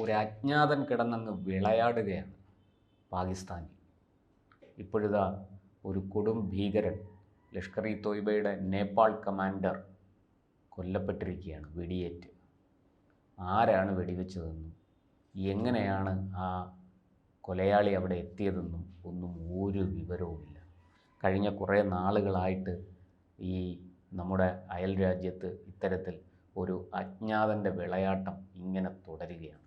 ഒരു അജ്ഞാതൻ കിടന്നങ്ങ് വിളയാടുകയാണ് പാകിസ്ഥാനിൽ. ഇപ്പോഴിതാ ഒരു കൊടും ഭീകരൻ ലഷ്കർ ഇ തോയ്ബയുടെ നേപ്പാൾ കമാൻഡർ കൊല്ലപ്പെട്ടിരിക്കുകയാണ് വെടിയേറ്റ്. ആരാണ് വെടിവെച്ചതെന്നും എങ്ങനെയാണ് ആ കൊലയാളി അവിടെ എത്തിയതെന്നും ഒന്നും ഒരു വിവരവുമില്ല. കഴിഞ്ഞ കുറേ നാളുകളായിട്ട് ഈ നമ്മുടെ അയൽ രാജ്യത്ത് ഇത്തരത്തിൽ ഒരു അജ്ഞാതൻ്റെ വിളയാട്ടം ഇങ്ങനെ തുടരുകയാണ്.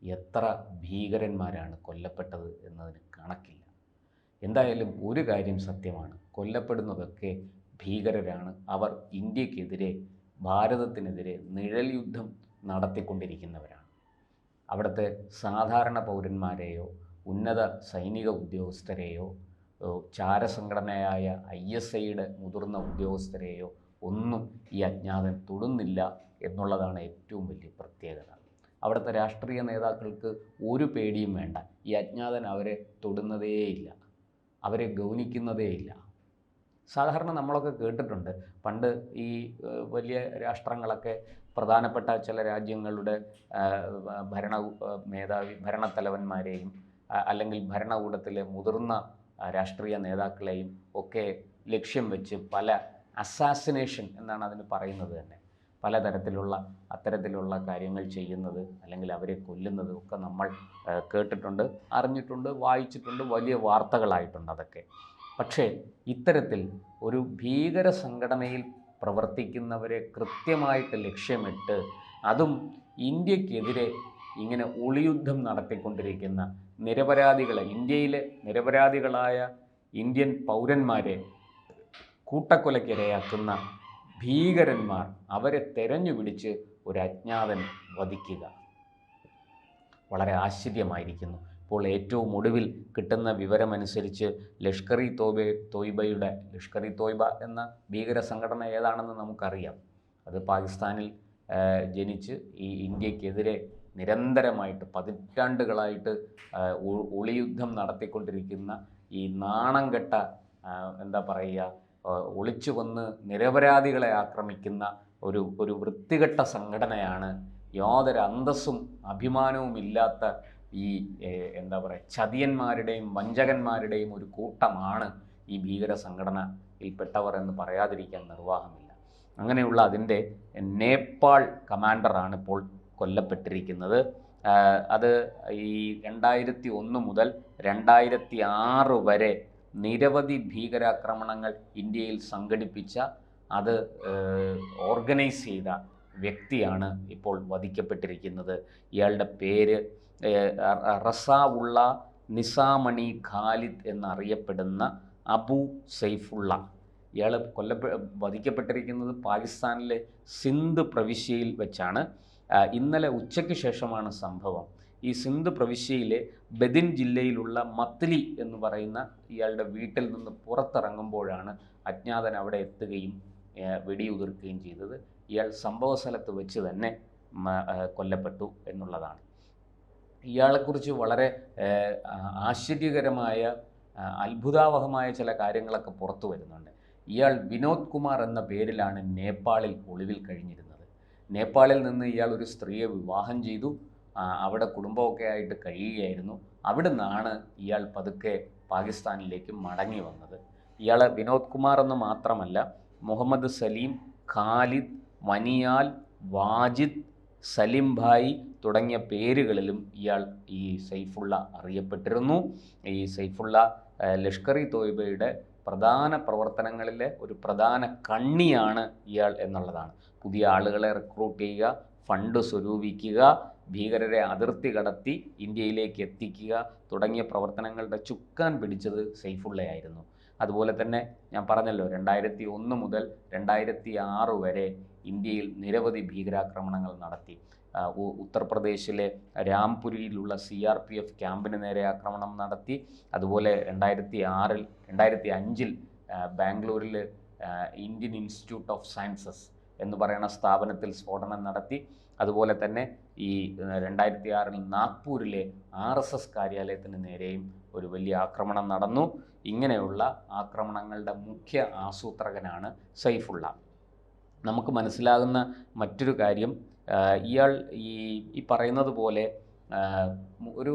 എത്ര ഭീകരന്മാരാണ് കൊല്ലപ്പെട്ടത് എന്നതിന് കണക്കില്ല. എന്തായാലും ഒരു കാര്യം സത്യമാണ്, കൊല്ലപ്പെടുന്നതൊക്കെ ഭീകരരാണ്. അവർ ഇന്ത്യക്കെതിരെ, ഭാരതത്തിനെതിരെ നിഴൽ യുദ്ധം നടത്തിക്കൊണ്ടിരിക്കുന്നവരാണ്. അവിടുത്തെ സാധാരണ പൗരന്മാരെയോ ഉന്നത സൈനിക ഉദ്യോഗസ്ഥരെയോ ചാരസംഘടനയായ ISIയുടെ മുതിർന്ന ഉദ്യോഗസ്ഥരെയോ ഒന്നും ഈ അജ്ഞാതൻ തൊടുന്നില്ല എന്നുള്ളതാണ് ഏറ്റവും വലിയ പ്രത്യേകത. അവിടുത്തെ രാഷ്ട്രീയ നേതാക്കൾക്ക് ഒരു പേടിയും വേണ്ട. ഈ അജ്ഞാതൻ അവരെ തൊടുന്നതേയില്ല, അവരെ ഗൗനിക്കുന്നതേയില്ല. സാധാരണ നമ്മളൊക്കെ കേട്ടിട്ടുണ്ട്, പണ്ട് ഈ വലിയ രാഷ്ട്രങ്ങളൊക്കെ പ്രധാനപ്പെട്ട ചില രാജ്യങ്ങളുടെ ഭരണത്തലവന്മാരെയും അല്ലെങ്കിൽ ഭരണകൂടത്തിലെ മുതിർന്ന രാഷ്ട്രീയ നേതാക്കളെയും ഒക്കെ ലക്ഷ്യം വെച്ച് പല അസാസിനേഷൻ എന്നാണ് അതിന് പറയുന്നത് തന്നെ, പലതരത്തിലുള്ള അത്തരത്തിലുള്ള കാര്യങ്ങൾ ചെയ്യുന്നത് അല്ലെങ്കിൽ അവരെ കൊല്ലുന്നത് ഒക്കെ നമ്മൾ കേട്ടിട്ടുണ്ട്, അറിഞ്ഞിട്ടുണ്ട്, വായിച്ചിട്ടുണ്ട്, വലിയ വാർത്തകളായിട്ടുണ്ട് അതൊക്കെ. പക്ഷേ ഇത്തരത്തിൽ ഒരു ഭീകര സംഘടനയിൽ പ്രവർത്തിക്കുന്നവരെ കൃത്യമായിട്ട് ലക്ഷ്യമിട്ട്, അതും ഇന്ത്യക്കെതിരെ ഇങ്ങനെ ഒളിയുദ്ധം നടത്തിക്കൊണ്ടിരിക്കുന്ന നിരപരാധികളെ, ഇന്ത്യയിലെ നിരപരാധികളായ ഇന്ത്യൻ പൗരന്മാരെ കൂട്ടക്കൊലയ്ക്കിരയാക്കുന്ന ഭീകരന്മാർ, അവരെ തെരഞ്ഞു പിടിച്ച് ഒരു അജ്ഞാതൻ വധിക്കുക വളരെ ആശ്ചര്യമായിരിക്കുന്നു. ഇപ്പോൾ ഏറ്റവും ഒടുവിൽ കിട്ടുന്ന വിവരമനുസരിച്ച് ലഷ്കർ ഇ തോയ്ബയുടെ ലഷ്കർ ഇ തോയ്ബ എന്ന ഭീകര സംഘടന ഏതാണെന്ന് നമുക്കറിയാം. അത് പാകിസ്ഥാനിൽ ജനിച്ച് ഈ ഇന്ത്യക്കെതിരെ നിരന്തരമായിട്ട് പതിറ്റാണ്ടുകളായിട്ട് ഒളിയുദ്ധം നടത്തിക്കൊണ്ടിരിക്കുന്ന ഈ നാണം കെട്ട എന്താ പറയുക, ഒളിച്ചു വന്ന് നിരപരാധികളെ ആക്രമിക്കുന്ന ഒരു വൃത്തികെട്ട സംഘടനയാണ്. യാതൊരു അന്തസ്സും അഭിമാനവും ഇല്ലാത്ത ഈ എന്താ പറയുക, ചതിയന്മാരുടെയും വഞ്ചകന്മാരുടെയും ഒരു കൂട്ടമാണ് ഈ ഭീകര സംഘടനയിൽപ്പെട്ടവർ എന്ന് പറയാതിരിക്കാൻ നിർവാഹമില്ല. അങ്ങനെയുള്ള അതിൻ്റെ നേപ്പാൾ കമാൻഡറാണ് ഇപ്പോൾ കൊല്ലപ്പെട്ടിരിക്കുന്നത്. അത് ഈ 2001 മുതൽ 2006 വരെ നിരവധി ഭീകരാക്രമണങ്ങൾ ഇന്ത്യയിൽ സംഘടിപ്പിച്ച, അത് ഓർഗനൈസ് ചെയ്ത വ്യക്തിയാണ് ഇപ്പോൾ വധിക്കപ്പെട്ടിരിക്കുന്നത്. ഇയാളുടെ പേര് റസാവുള്ള നിസാമണി ഖാലിദ് എന്നറിയപ്പെടുന്ന അബു സൈഫുള്ള. ഇയാൾ വധിക്കപ്പെട്ടിരിക്കുന്നത് പാകിസ്ഥാനിലെ സിന്ധ് പ്രവിശ്യയിൽ വെച്ചാണ്. ഇന്നലെ ഉച്ചയ്ക്ക് ശേഷമാണ് സംഭവം. ഈ സിന്ധ് പ്രവിശ്യയിലെ ബദിൻ ജില്ലയിലുള്ള മത്ലി എന്ന് പറയുന്ന ഇയാളുടെ വീട്ടിൽ നിന്ന് പുറത്തിറങ്ങുമ്പോഴാണ് അജ്ഞാതൻ അവിടെ എത്തുകയും വെടിയുതിർക്കുകയും ചെയ്തത്. ഇയാൾ സംഭവ സ്ഥലത്ത് വെച്ച് തന്നെ കൊല്ലപ്പെട്ടു എന്നുള്ളതാണ്. ഇയാളെക്കുറിച്ച് വളരെ ആശ്ചര്യകരമായ അത്ഭുതാവഹമായ ചില കാര്യങ്ങളൊക്കെ പുറത്തു വരുന്നുണ്ട്. ഇയാൾ വിനോദ് കുമാർ എന്ന പേരിലാണ് നേപ്പാളിൽ ഒളിവിൽ കഴിഞ്ഞിരുന്നത്. നേപ്പാളിൽ നിന്ന് ഇയാൾ ഒരു സ്ത്രീയെ വിവാഹം ചെയ്തു, അവിടെ കുടുംബമൊക്കെ ആയിട്ട് കഴിയുകയായിരുന്നു. അവിടെ നിന്നാണ് ഇയാൾ പതുക്കെ പാകിസ്ഥാനിലേക്ക് മടങ്ങി വന്നത്. ഇയാൾ വിനോദ് കുമാർ എന്ന് മാത്രമല്ല, മുഹമ്മദ് സലീം, ഖാലിദ്, മനിയാൽ, വാജിദ്, സലിം ഭായ് തുടങ്ങിയ പേരുകളിലും ഇയാൾ ഈ സൈഫുള്ള അറിയപ്പെട്ടിരുന്നു. ഈ സൈഫുള്ള ലഷ്കർ ഇ തോയ്ബയുടെ പ്രധാന പ്രവർത്തനങ്ങളിലെ ഒരു പ്രധാന കണ്ണിയാണ് ഇയാൾ എന്നുള്ളതാണ്. പുതിയ ആളുകളെ റിക്രൂട്ട് ചെയ്യുക, ഫണ്ട് സ്വരൂപിക്കുക, ഭീകരരെ അതിർത്തി കടത്തി ഇന്ത്യയിലേക്ക് എത്തിക്കുക തുടങ്ങിയ പ്രവർത്തനങ്ങളുടെ ചുക്കാൻ പിടിച്ചത് സൈഫുള്ളയായിരുന്നു. അതുപോലെ തന്നെ ഞാൻ പറഞ്ഞല്ലോ, 2001 മുതൽ 2006 വരെ ഇന്ത്യയിൽ നിരവധി ഭീകരാക്രമണങ്ങൾ നടത്തി. ഉത്തർപ്രദേശിലെ രാംപുരിയിലുള്ള CRPF ക്യാമ്പിന് നേരെ ആക്രമണം നടത്തി. അതുപോലെ 2005 ബാംഗ്ലൂരിൽ ഇന്ത്യൻ ഇൻസ്റ്റിറ്റ്യൂട്ട് ഓഫ് സയൻസസ് എന്ന് പറയുന്ന സ്ഥാപനത്തിൽ സ്ഫോടനം നടത്തി. അതുപോലെ തന്നെ ഈ 2006 നാഗ്പൂരിലെ RSS കാര്യാലയത്തിന് നേരെയും ഒരു വലിയ ആക്രമണം നടന്നു. ഇങ്ങനെയുള്ള ആക്രമണങ്ങളുടെ മുഖ്യ ആസൂത്രകനാണ് സൈഫുള്ള. നമുക്ക് മനസ്സിലാകുന്ന മറ്റൊരു കാര്യം, ഇയാൾ ഈ പറയുന്നത് പോലെ ഒരു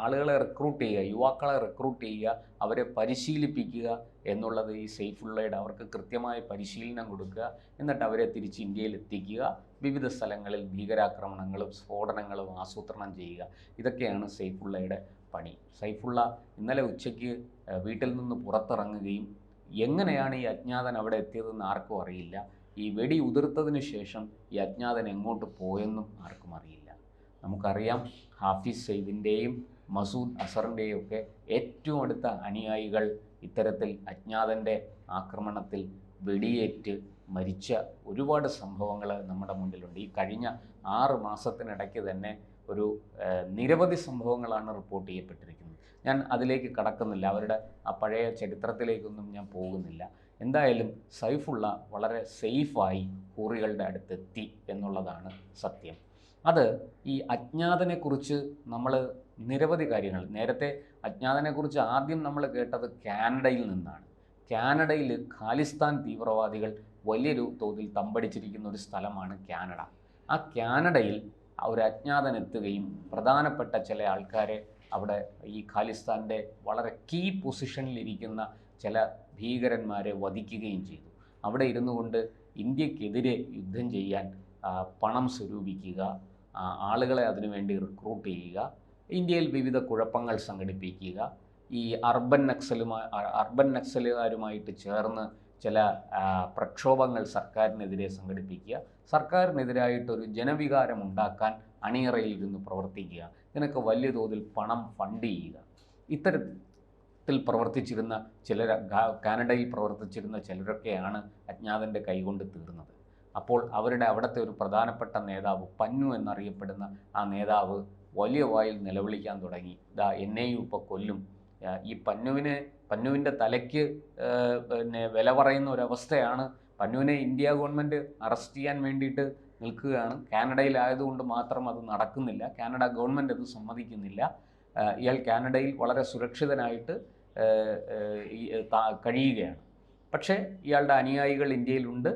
ആളുകളെ റിക്രൂട്ട് ചെയ്യുക, യുവാക്കളെ റിക്രൂട്ട് ചെയ്യുക, അവരെ പരിശീലിപ്പിക്കുക എന്നുള്ളത് ഈ സെയ്ഫുള്ളയുടെ, അവർക്ക് കൃത്യമായ പരിശീലനം കൊടുക്കുക, എന്നിട്ട് അവരെ തിരിച്ച് ഇന്ത്യയിൽ എത്തിക്കുക, വിവിധ സ്ഥലങ്ങളിൽ ഭീകരാക്രമണങ്ങളും സ്ഫോടനങ്ങളും ആസൂത്രണം ചെയ്യുക. ഇതൊക്കെയാണ് സെയ്ഫുള്ളയുടെ പണി. സൈഫുള്ള ഇന്നലെ ഉച്ചയ്ക്ക് വീട്ടിൽ നിന്ന് പുറത്തിറങ്ങുകയും എങ്ങനെയാണ് ഈ അജ്ഞാതൻ അവിടെ എത്തിയതെന്ന് ആർക്കും അറിയില്ല. ഈ വെടി ഉതിർത്തതിന് ശേഷം ഈ അജ്ഞാതൻ എങ്ങോട്ട് പോയെന്നും ആർക്കും അറിയില്ല. നമുക്കറിയാം, ഹാഫിസ് സയ്യിദിൻ്റെയും മസൂദ് അസറിൻ്റെയും ഒക്കെ ഏറ്റവും അടുത്ത അനുയായികൾ ഇത്തരത്തിൽ അജ്ഞാതൻ്റെ ആക്രമണത്തിൽ വെടിയേറ്റ് മരിച്ച ഒരുപാട് സംഭവങ്ങൾ നമ്മുടെ മുന്നിലുണ്ട്. ഈ കഴിഞ്ഞ 6 മാസത്തിനിടയ്ക്ക് തന്നെ ഒരു നിരവധി സംഭവങ്ങളാണ് റിപ്പോർട്ട് ചെയ്യപ്പെട്ടിരിക്കുന്നത്. ഞാൻ അതിലേക്ക് കടക്കുന്നില്ല, അവരുടെ ആ പഴയ ചരിത്രത്തിലേക്കൊന്നും ഞാൻ പോകുന്നില്ല. എന്തായാലും സൈഫുള്ള വളരെ സേഫായി ഹൂറികളുടെ അടുത്തെത്തി എന്നുള്ളതാണ് സത്യം. അത് ഈ അജ്ഞാതനെക്കുറിച്ച് നമ്മൾ നിരവധി കാര്യങ്ങൾ, നേരത്തെ അജ്ഞാതനെക്കുറിച്ച് ആദ്യം നമ്മൾ കേട്ടത് കാനഡയിൽ നിന്നാണ്. കാനഡയിൽ ഖാലിസ്ഥാൻ തീവ്രവാദികൾ വലിയൊരു തോതിൽ തമ്പടിച്ചിരിക്കുന്ന ഒരു സ്ഥലമാണ് കാനഡ. ആ കാനഡയിൽ ഒരു അജ്ഞാതൻ എത്തുകയും പ്രധാനപ്പെട്ട ചില ആൾക്കാരെ അവിടെ ഈ ഖാലിസ്ഥാൻ്റെ വളരെ കീ പൊസിഷനിലിരിക്കുന്ന ചില ഭീകരന്മാരെ വധിക്കുകയും ചെയ്തു. അവിടെ ഇരുന്നു കൊണ്ട് ഇന്ത്യക്കെതിരെ യുദ്ധം ചെയ്യാൻ പണം സ്വരൂപിക്കുക, ആളുകളെ അതിനുവേണ്ടി റിക്രൂട്ട് ചെയ്യുക, ഇന്ത്യയിൽ വിവിധ കുഴപ്പങ്ങൾ സംഘടിപ്പിക്കുക, ഈ അർബൻ നക്സലുകാരുമായിട്ട് ചേർന്ന് ചില പ്രക്ഷോഭങ്ങൾ സർക്കാരിനെതിരെ സംഘടിപ്പിക്കുക, സർക്കാരിനെതിരായിട്ടൊരു ജനവികാരം ഉണ്ടാക്കാൻ അണിയറയിൽ ഇരുന്ന് പ്രവർത്തിക്കുക, ഇതിനൊക്കെ വലിയ തോതിൽ പണം ഫണ്ട് ചെയ്യുക. ഇത്തരത്തിൽ പ്രവർത്തിച്ചിരുന്ന ചിലർ, കാനഡയിൽ പ്രവർത്തിച്ചിരുന്ന ചിലരൊക്കെയാണ് അജ്ഞാതൻ്റെ കൈകൊണ്ട് തീർന്നത്. അപ്പോൾ അവിടുത്തെ ഒരു പ്രധാനപ്പെട്ട നേതാവ്, പന്നു എന്നറിയപ്പെടുന്ന ആ നേതാവ് വലിയ വായിൽ നിലവിളിക്കാൻ തുടങ്ങി, ദാ എന്നെയും ഇപ്പോൾ കൊല്ലും. ഈ പന്നുവിൻ്റെ തലയ്ക്ക് പിന്നെ വില പറയുന്ന ഒരവസ്ഥയാണ്. പന്നുവിനെ ഇന്ത്യ ഗവൺമെൻറ് അറസ്റ്റ് ചെയ്യാൻ വേണ്ടിയിട്ട് നിൽക്കുകയാണ്. കാനഡയിലായതുകൊണ്ട് മാത്രം അത് നടക്കുന്നില്ല, കാനഡ ഗവൺമെൻറ് അത് സമ്മതിക്കുന്നില്ല. ഇയാൾ കാനഡയിൽ വളരെ സുരക്ഷിതനായിട്ട് കഴിയുകയാണ്. പക്ഷേ ഇയാളുടെ അനുയായികൾ ഇന്ത്യയിലുണ്ട്.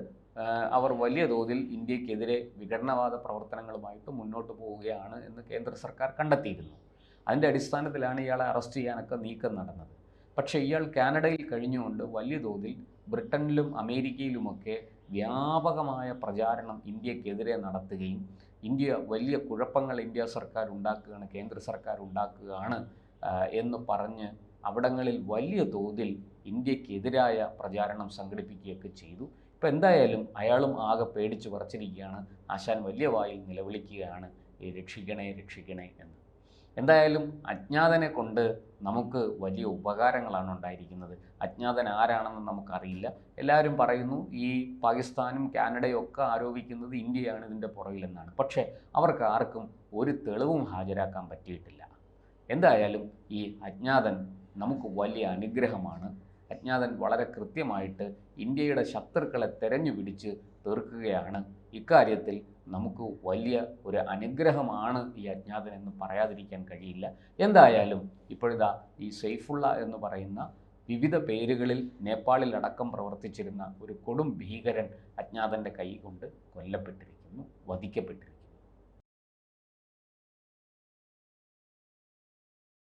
അവർ വലിയ തോതിൽ ഇന്ത്യക്കെതിരെ വിഘടനവാദ പ്രവർത്തനങ്ങളുമായിട്ട് മുന്നോട്ട് പോവുകയാണ് എന്ന് കേന്ദ്ര സർക്കാർ കണ്ടെത്തിയിരുന്നു. അതിൻ്റെ അടിസ്ഥാനത്തിലാണ് ഇയാളെ അറസ്റ്റ് ചെയ്യാനൊക്കെ നീക്കം നടന്നത്. പക്ഷേ ഇയാൾ കാനഡയിൽ കഴിഞ്ഞുകൊണ്ട് വലിയ തോതിൽ ബ്രിട്ടനിലും അമേരിക്കയിലുമൊക്കെ വ്യാപകമായ പ്രചാരണം ഇന്ത്യക്കെതിരെ നടത്തുകയും വലിയ കുഴപ്പങ്ങൾ ഇന്ത്യ സർക്കാർ ഉണ്ടാക്കുകയാണ്, കേന്ദ്ര സർക്കാർ ഉണ്ടാക്കുകയാണ് എന്ന് പറഞ്ഞ് അവിടങ്ങളിൽ വലിയ തോതിൽ ഇന്ത്യക്കെതിരായ പ്രചാരണം സംഘടിപ്പിക്കുകയൊക്കെ ചെയ്തു. ഇപ്പോൾ എന്തായാലും അയാളും ആകെ പേടിച്ച് വിറച്ചിരിക്കുകയാണ്. ആശാൻ വലിയ വായിൽ നിലവിളിക്കുകയാണ്, രക്ഷിക്കണേ രക്ഷിക്കണേ എന്ന്. എന്തായാലും അജ്ഞാതനെ കൊണ്ട് നമുക്ക് വലിയ ഉപകാരങ്ങളാണ് ഉണ്ടായിരിക്കുന്നത്. അജ്ഞാതൻ ആരാണെന്ന് നമുക്കറിയില്ല. എല്ലാവരും പറയുന്നു ഈ പാകിസ്ഥാനും കാനഡയും ഒക്കെ ആരോപിക്കുന്നത് ഇന്ത്യയാണ് ഇതിൻ്റെ പുറകിലെന്നാണ്. പക്ഷേ അവർക്ക് ആർക്കും ഒരു തെളിവും ഹാജരാക്കാൻ പറ്റിയിട്ടില്ല. എന്തായാലും ഈ അജ്ഞാതൻ നമുക്ക് വലിയ അനുഗ്രഹമാണ്. അജ്ഞാതൻ വളരെ കൃത്യമായിട്ട് ഇന്ത്യയുടെ ശത്രുക്കളെ തെരഞ്ഞു പിടിച്ച് തീർക്കുകയാണ്. ഇക്കാര്യത്തിൽ നമുക്ക് വലിയ ഒരു അനുഗ്രഹമാണ് ഈ അജ്ഞാതൻ എന്ന് പറയാതിരിക്കാൻ കഴിയില്ല. എന്തായാലും ഇപ്പോഴിതാ ഈ സൈഫുള്ള എന്ന് പറയുന്ന വിവിധ പേരുകളിൽ നേപ്പാളിൽ അടക്കം പ്രവർത്തിച്ചിരുന്ന ഒരു കൊടും ഭീകരൻ അജ്ഞാതൻ്റെ കൈ കൊണ്ട് കൊല്ലപ്പെട്ടിരിക്കുന്നു, വധിക്കപ്പെട്ടിരിക്കുന്നു.